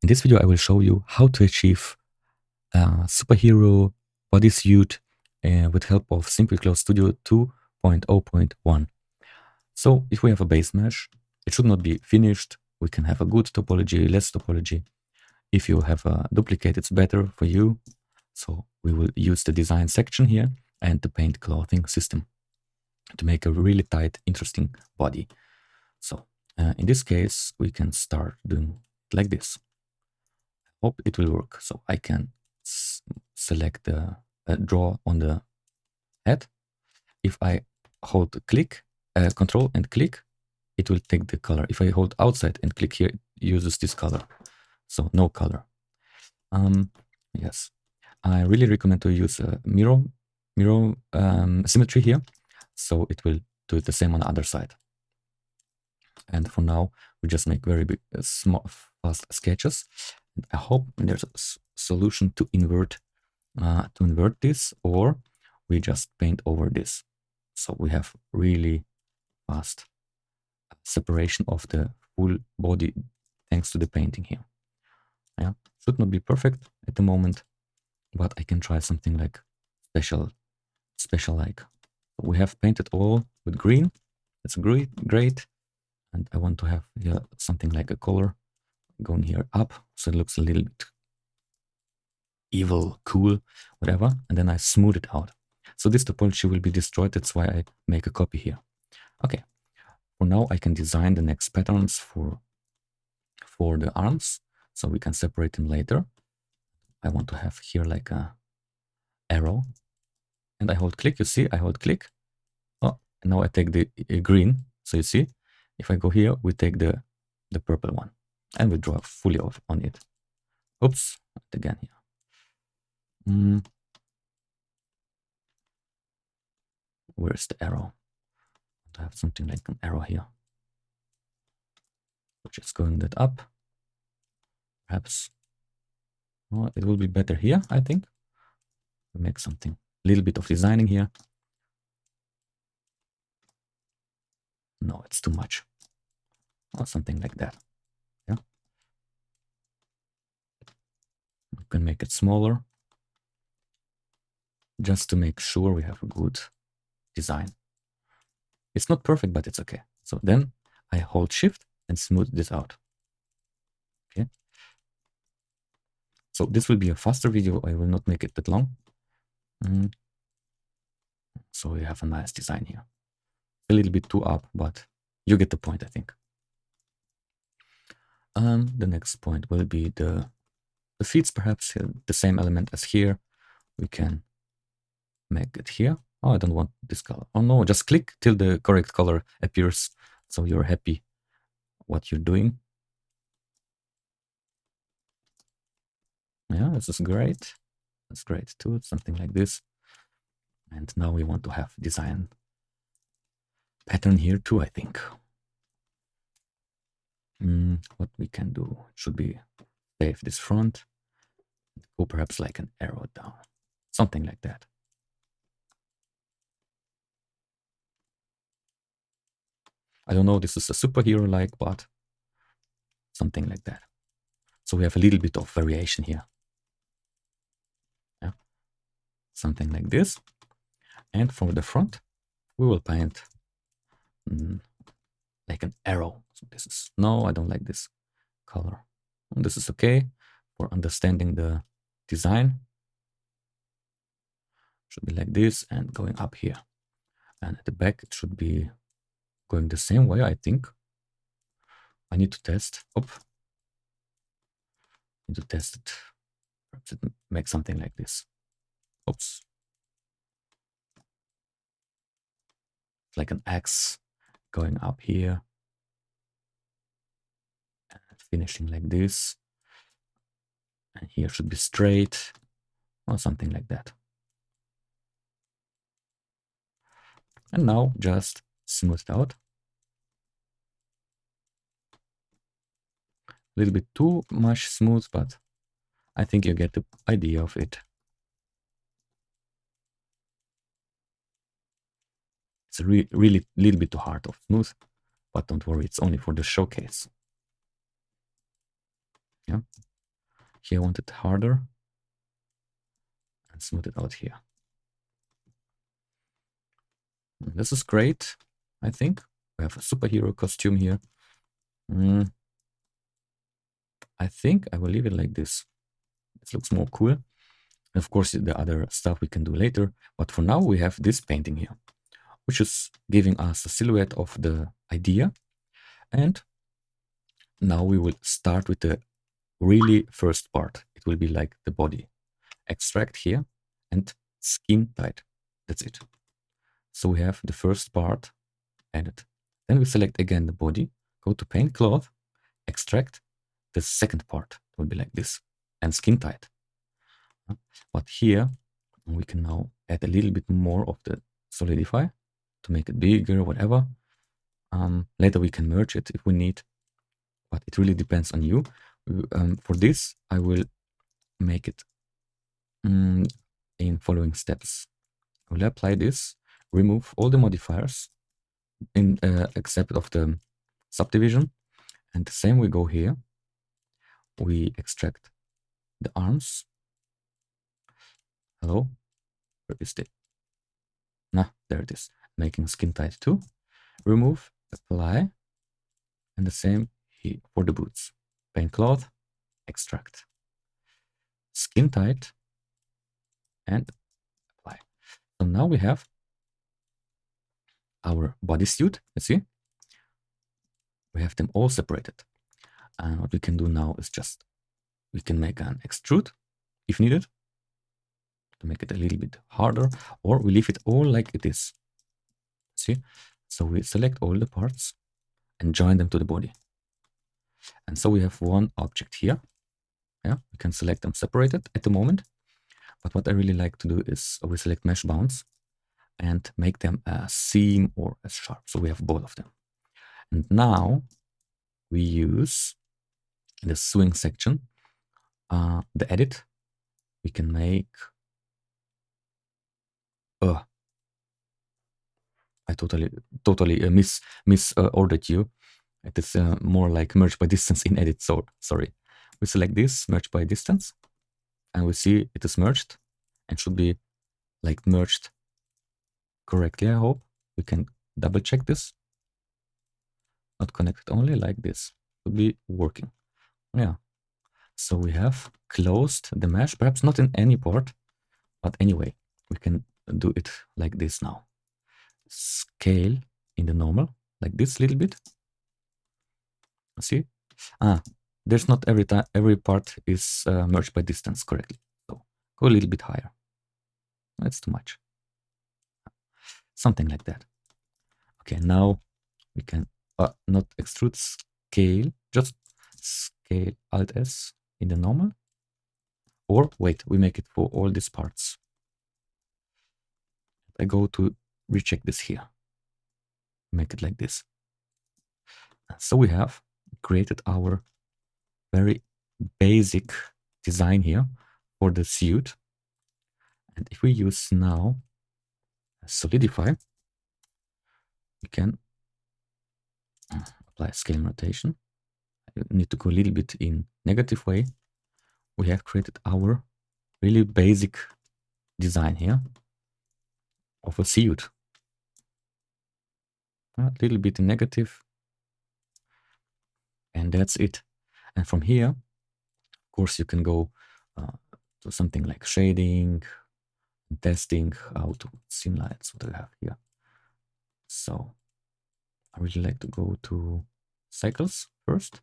In this video, I will show you how to achieve a superhero bodysuit with help of Simple Clothes Studio 2.0.1. So if we have a base mesh, it should not be finished. We can have a good topology, less topology. If you have a duplicate, it's better for you. So we will use the design section here and the paint clothing system to make a really tight, interesting body. So in this case, we can start doing like this. Hope it will work. So I can select the draw on the head. If I hold click, control and click, it will take the color. If I hold outside and click here, it uses this color. So no color. Yes, I really recommend to use a mirror symmetry here. So it will do it the same on the other side. And for now, we just make very big, small, fast sketches. And I hope there's a solution to invert this, or we just paint over this. So we have really fast separation of the full body thanks to the painting here. Yeah, should not be perfect at the moment, but I can try something like special like. We have painted all with green. It's great. And I want to have here something like a color going here up, so it looks a little bit evil, cool, whatever. And then I smooth it out. So this topology will be destroyed. That's why I make a copy here. Okay. For now, I can design the next patterns for the arms, so we can separate them later. I want to have here like a arrow, and I hold click. You see, I hold click. Oh, and now I take the green. So you see, if I go here, we take the purple one, and we draw fully off on it. Oops, again here. Where's the arrow? I have something like an arrow here, which is going that up. Perhaps it will be better here, I think. We make something, a little bit of designing here. No, it's too much. Or something like that. Yeah. You can make it smaller, just to make sure we have a good design. It's not perfect, but it's okay. So then I hold shift and smooth this out. Okay. So this will be a faster video. I will not make it that long. So we have a nice design here. A little bit too up, but you get the point, I think. The next point will be the feet, perhaps the same element as here. We can make it here. Oh, I don't want this color. Oh no, just click till the correct color appears, so you're happy what you're doing. Yeah, this is great. That's great too. Something like this. And now we want to have design pattern here too, I think. What we can do should be save this front, go perhaps like an arrow down, something like that. I don't know, this is a superhero like, but something like that. So we have a little bit of variation here. Yeah, something like this. And for the front, we will paint like an arrow. So this is, no, I don't like this color. And this is okay for understanding the design. Should be like this and going up here. And at the back, it should be going the same way, I think. I need to test. I need to test it. Perhaps it makes something like this. Oops. Like an X going up here. And finishing like this. And here should be straight. Or something like that. And now just smooth it out. A little bit too much smooth, but I think you get the idea of it. It's really little bit too hard of smooth, but don't worry, it's only for the showcase. Yeah. Here I want it harder and smooth it out here. This is great, I think. We have a superhero costume here. I think I will leave it like this. It looks more cool. And of course, the other stuff we can do later. But for now, we have this painting here, which is giving us a silhouette of the idea. And now we will start with the really first part. It will be like the body. Extract here and skin tight. That's it. So we have the first part added. Then we select again the body, go to paint cloth, extract. The second part will be like this and skin tight. But here we can now add a little bit more of the solidify to make it bigger, whatever. Later we can merge it if we need, but it really depends on you. For this, I will make it in following steps. I will apply this, remove all the modifiers except of the subdivision, and the same we go here. We extract the arms. Hello, where is it? Nah, there it is. Making skin tight too. Remove, apply, and the same here for the boots. Paint cloth, extract, skin tight, and apply. So now we have our bodysuit. Let's see. We have them all separated. And what we can do now is just, we can make an extrude if needed to make it a little bit harder, or we leave it all like it is. See? So we select all the parts and join them to the body. And so we have one object here. Yeah, we can select them separated at the moment. But what I really like to do is we select mesh bounds and make them a seam or a sharp. So we have both of them. And now we use the swing section, the edit. We can make, I totally misordered you. It is more like merge by distance in edit. So sorry. We select this, merge by distance, and we see it is merged and should be like merged correctly. I hope we can double check this. Not connected only like this. Should be working. Yeah. So we have closed the mesh, perhaps not in any part, but anyway, we can do it like this now. Scale in the normal, like this little bit. See? There's not every part is merged by distance correctly. So go a little bit higher. That's too much. Something like that. Okay, now we can not extrude, scale, just scale Alt S in the normal. Or wait, we make it for all these parts. I go to recheck this here. Make it like this. So we have created our very basic design here for the suit. And if we use now solidify, we can apply scale rotation. I need to go a little bit in negative way. We have created our really basic design here of a suit. A little bit in negative. And that's it. And from here, of course, you can go to something like shading, testing, how to scene lights, what do we have here. So I really like to go to cycles first.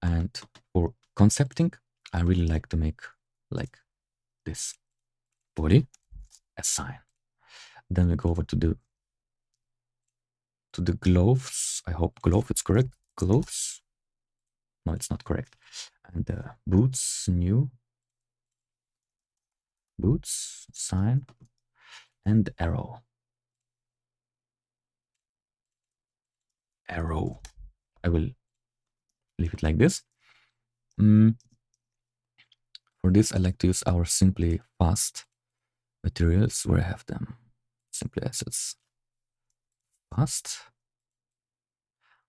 And for concepting, I really like to make like this body, assign. Then we go over to the gloves. I hope glove is correct. Gloves. No, it's not correct. And boots, new. Boots, sign, and arrow. Arrow. I will leave it like this. For this, I like to use our simply fast materials where I have them. Simply assets. Fast.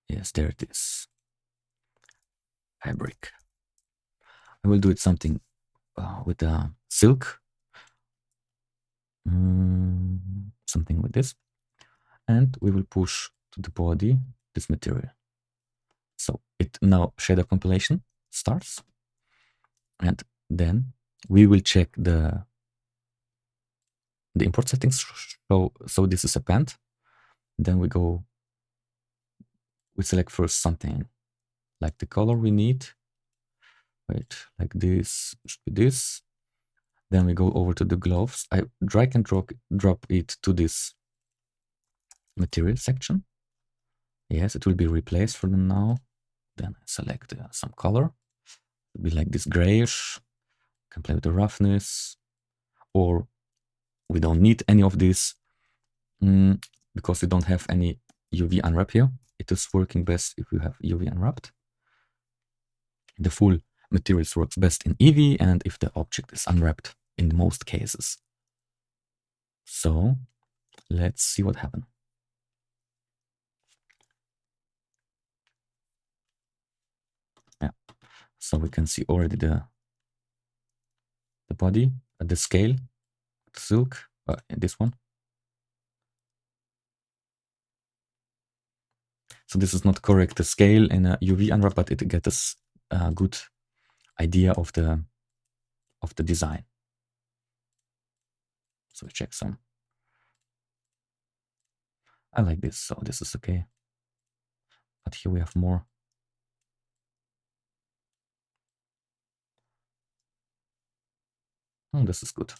Yes, there it is. Fabric. I will do it something with silk, something with this, and we will push to the body this material. So it now shader compilation starts, and then we will check the import settings. So this is a pant. Then we select first something like the color we need. Wait, like this should be this. Then we go over to the gloves. I drag and drop it to this material section. Yes, it will be replaced for now. Then I select some color. It'll be like this grayish. Can play with the roughness, or we don't need any of this because we don't have any UV unwrap here. It is working best if you have UV unwrapped. The full materials works best in EV and if the object is unwrapped in most cases. So let's see what happened. Yeah, so we can see already the body at the scale, silk, this one. So this is not correct the scale in a UV unwrap, but it gets us a good idea of the design. So we check some. I like this, so this is okay. But here we have more. Oh, this is good.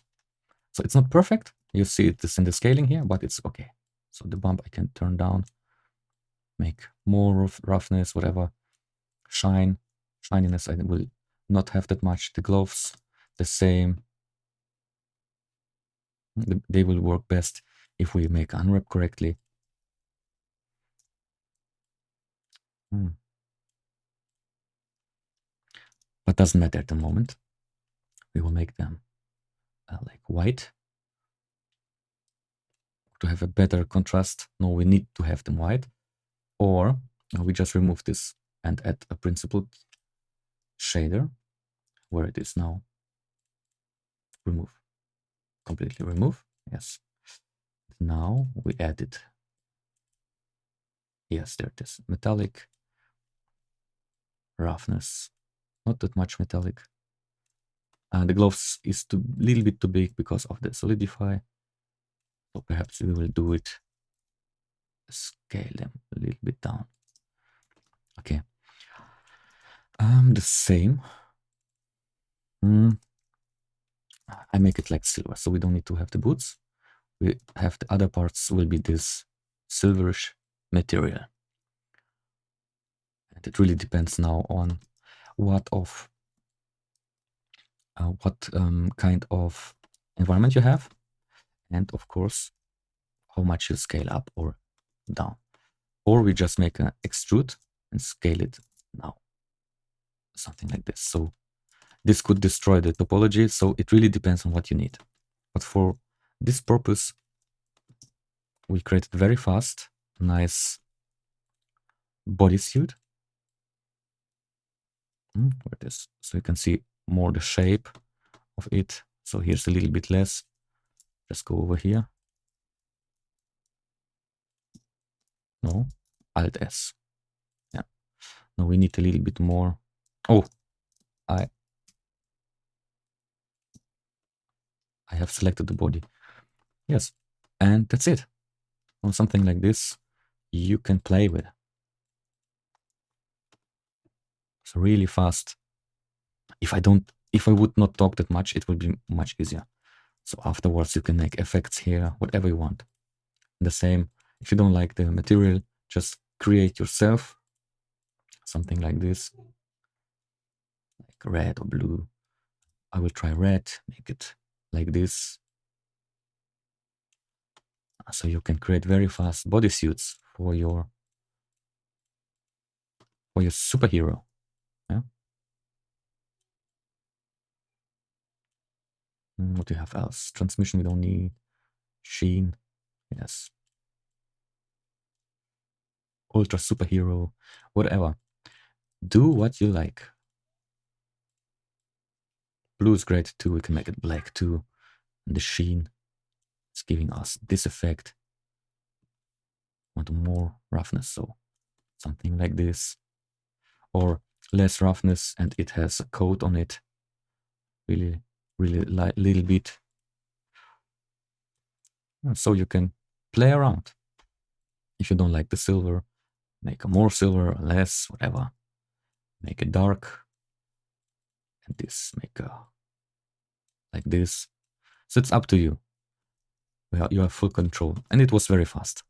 So it's not perfect. You see this in the scaling here, but it's okay. So the bump I can turn down, make more roughness, whatever. Shininess I will not have that much. The gloves, the same. They will work best if we make unwrap correctly. But doesn't matter at the moment. We will make them like white to have a better contrast. No, we need to have them white, or we just remove this and add a principled shader where it is now. Remove, completely remove. Yes. Now we add it. Yes, there it is. Metallic, roughness, not that much metallic. And the gloves is a little bit too big because of the solidify. So perhaps we will do it, scale them a little bit down. Okay. The same. I make it like silver, so we don't need to have the boots. We have the other parts will be this silverish material. And it really depends now on what kind of environment you have, and of course how much you scale up or down. Or we just make an extrude and scale it now, something like this. So this could destroy the topology, so it really depends on what you need. But for this purpose, we created very fast, nice bodysuit. Where it is. So you can see more the shape of it. So here's a little bit less. Let's go over here. No, Alt S. Yeah. Now we need a little bit more. Oh, I have selected the body. Yes, and that's it. On something like this, you can play with. It's really fast. If I would not talk that much, it would be much easier. So afterwards, you can make effects here, whatever you want. The same, if you don't like the material, just create yourself something like this, like red or blue. I will try red, make it like this. So you can create very fast bodysuits for your superhero. Yeah. What do you have else? Transmission we don't need. Sheen, yes. Ultra superhero, whatever. Do what you like. Blue is great too. We can make it black too. And the sheen is giving us this effect. Want more roughness, so something like this. Or less roughness and it has a coat on it. Really little bit. And so you can play around. If you don't like the silver, make a more silver, less, whatever. Make it dark. And this, make a like this. So it's up to you. You have full control. And it was very fast.